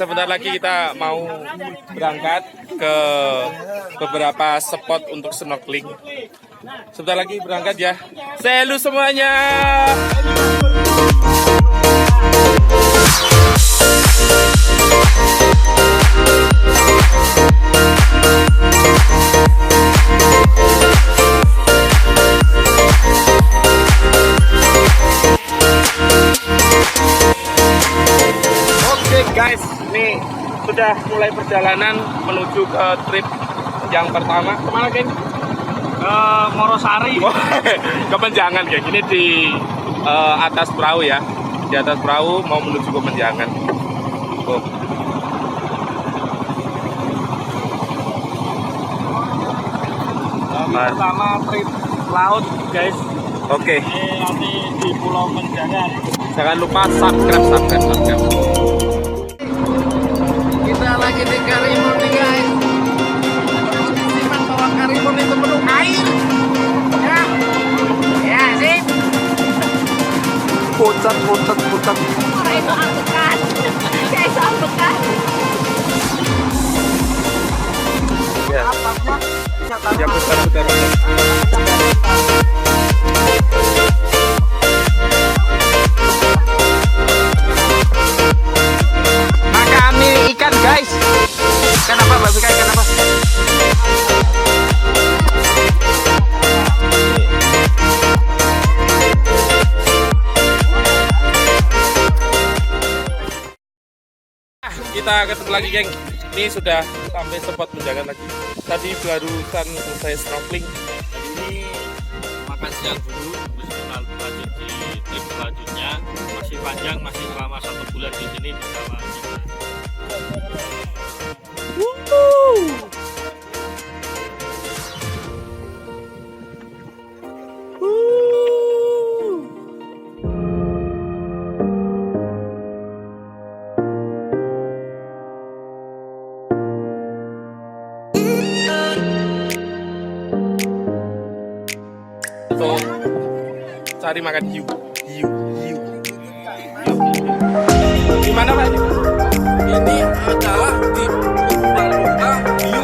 sebentar lagi kita mau berangkat ke beberapa spot untuk snorkeling. Sebentar lagi berangkat ya. Selalu semuanya. Guys, ini sudah mulai perjalanan menuju ke trip yang pertama. Kemana, Ken? Ke Morosari. Ke Menjangan, kayak gini di atas perahu ya. Di atas perahu mau menuju ke Menjangan. Oh. Pertama trip laut, guys. Oke. Ini nanti di Pulau Menjangan. Jangan lupa subscribe. Kita lagi di Karimun nih, guys. Simak bahwa Karimun itu penuh air. Ya sip. Pucat. Orang itu ambekan. Kayak itu ambekan. Ya. Ya betul. Ikan, guys. Ikan apa, Mbak Bika? Ikan apa? Kita ketemu lagi, geng. Ini sudah sampai spot Menjangan lagi. Tadi barusan selesai snorkeling. Ini makan siang dulu, terus kita lanjut di trip selanjutnya. Masih panjang, masih selama 1 bulan di sini bersama kita. Untuk cari makan hiu. Gimana, Pak? Ini adalah di Lumba-Lumba hiu.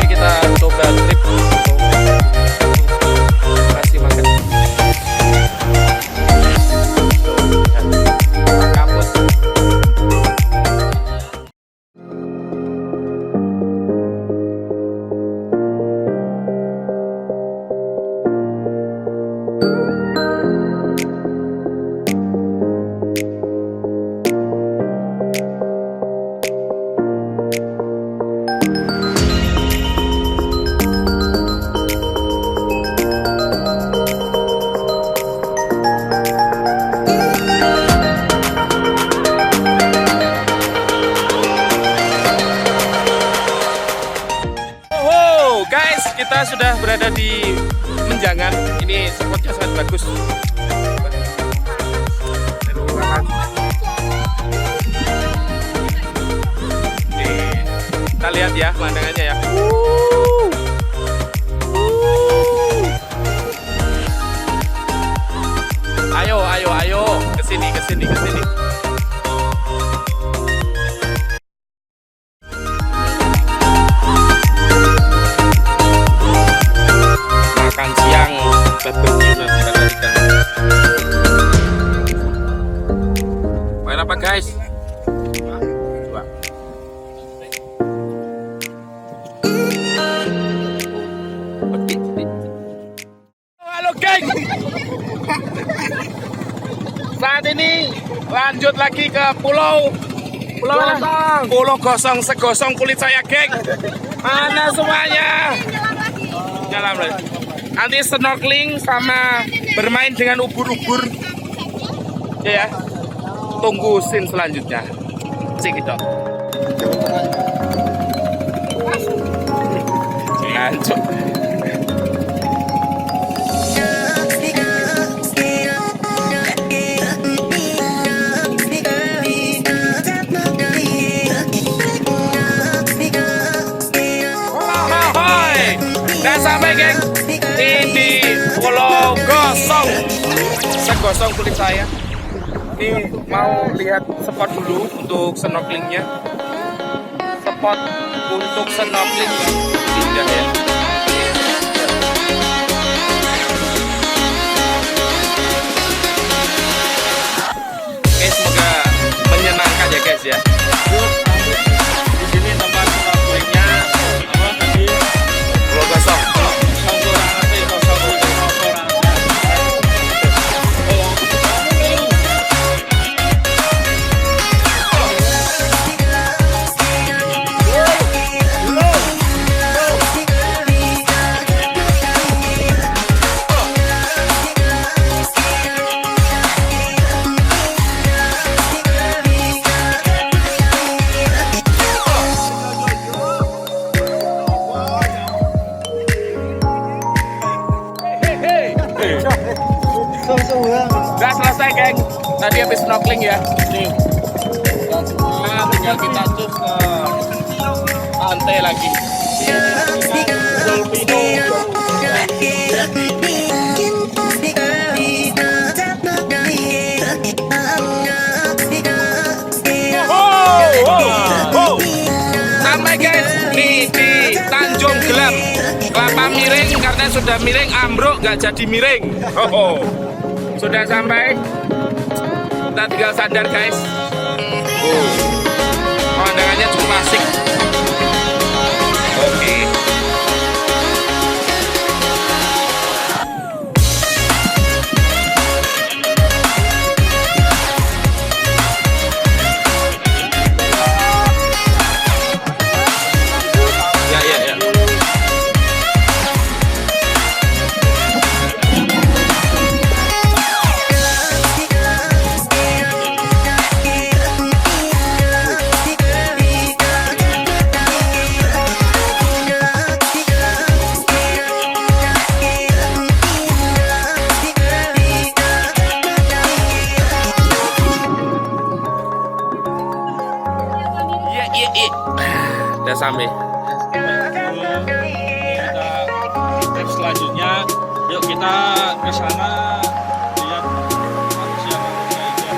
Kita coba trip untuk kasih makan. Kapus. Guys, kita sudah berada di Menjangan. Ini spotnya sangat bagus. Nih, kita lihat ya pemandangannya ya. Ayo, kesini. Makan siang barbecue nanti kita ikan. Main apa, guys? Coba. Halo, geng. Saat ini lanjut lagi ke Pulau Gosong, segosong kulit saya, geng. Mana semuanya? Nyelam lagi. Nanti snorkeling sama bermain dengan ubur-ubur. Ya, tunggu scene selanjutnya. Cekidot. Lanjut. gosong kulit saya. Ini mau lihat spot dulu untuk snorkelingnya. Spot untuk snorkeling indah ya. Oke, semoga menyenangkan ya guys ya. Di sini tempat snorkelingnya apa tadi? Pulau Gosong. Udah selesai geng. Tadi habis snorkeling ya. Nah, tinggal kita cus ke pantai lagi. Sampai guys nih di Tanjung Gelam. Kelapa miring karena sudah miring ambruk nggak jadi miring. Sudah sampai. Kita tinggal sandar guys. Pemandangannya cukup asik. Oke. Ya. Udah sampai. Kita trip selanjutnya, yuk kita ke sana lihat manusia-manusia itu.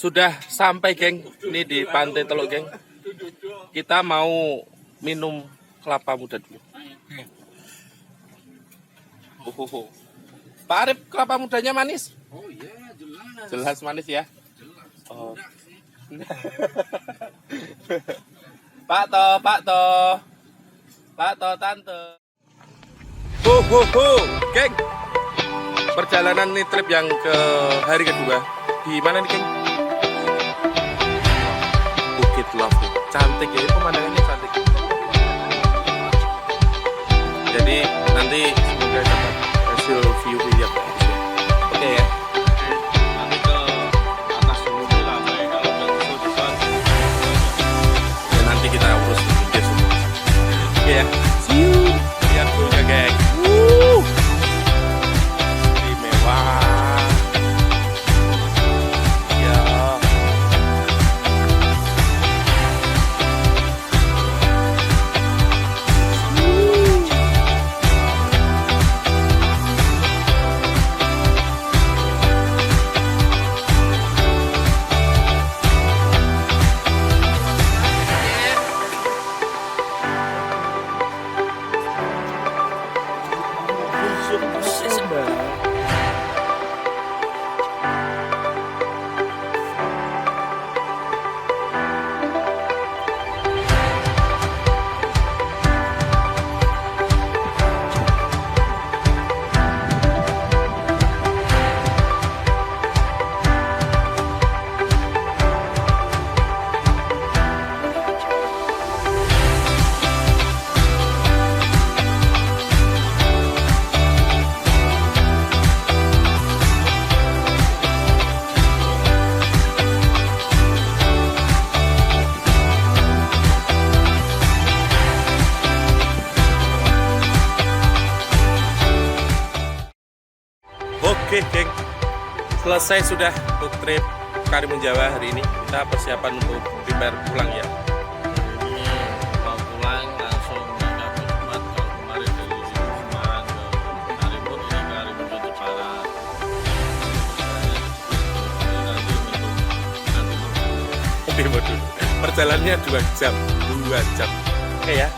Sudah sampai geng, ini di Pantai Teluk geng. Kita mau minum kelapa muda dulu. Pak Arif, kelapa mudanya manis? Oh iya, jelas. Jelas manis ya? Jelas. Oh. Udah sih. Pak To, Tante. Geng. Perjalanan ini trip yang ke hari kedua. Di mana nih geng? Bukit Love. Cantik ya, pemandangannya cantik. Jadi nanti semoga dapat hasil view yang bagus ya. Oke ya. Nanti ke atas dulu lah, kalau udah susah. Ya, nanti kita urus video semua. Oke ya. See you. Lihat view-nya geng. Istimewa. Ya. Selesai sudah untuk trip Karimun Jawa hari ini. Kita persiapan untuk prepare pulang ya. Ini mau pulang langsung nggak cepat. Kalau kemarin dari Semarang ke Karimun, ini ke Karimun ke Jepara. Oke, waduh. Perjalanannya 2 jam. Oke ya.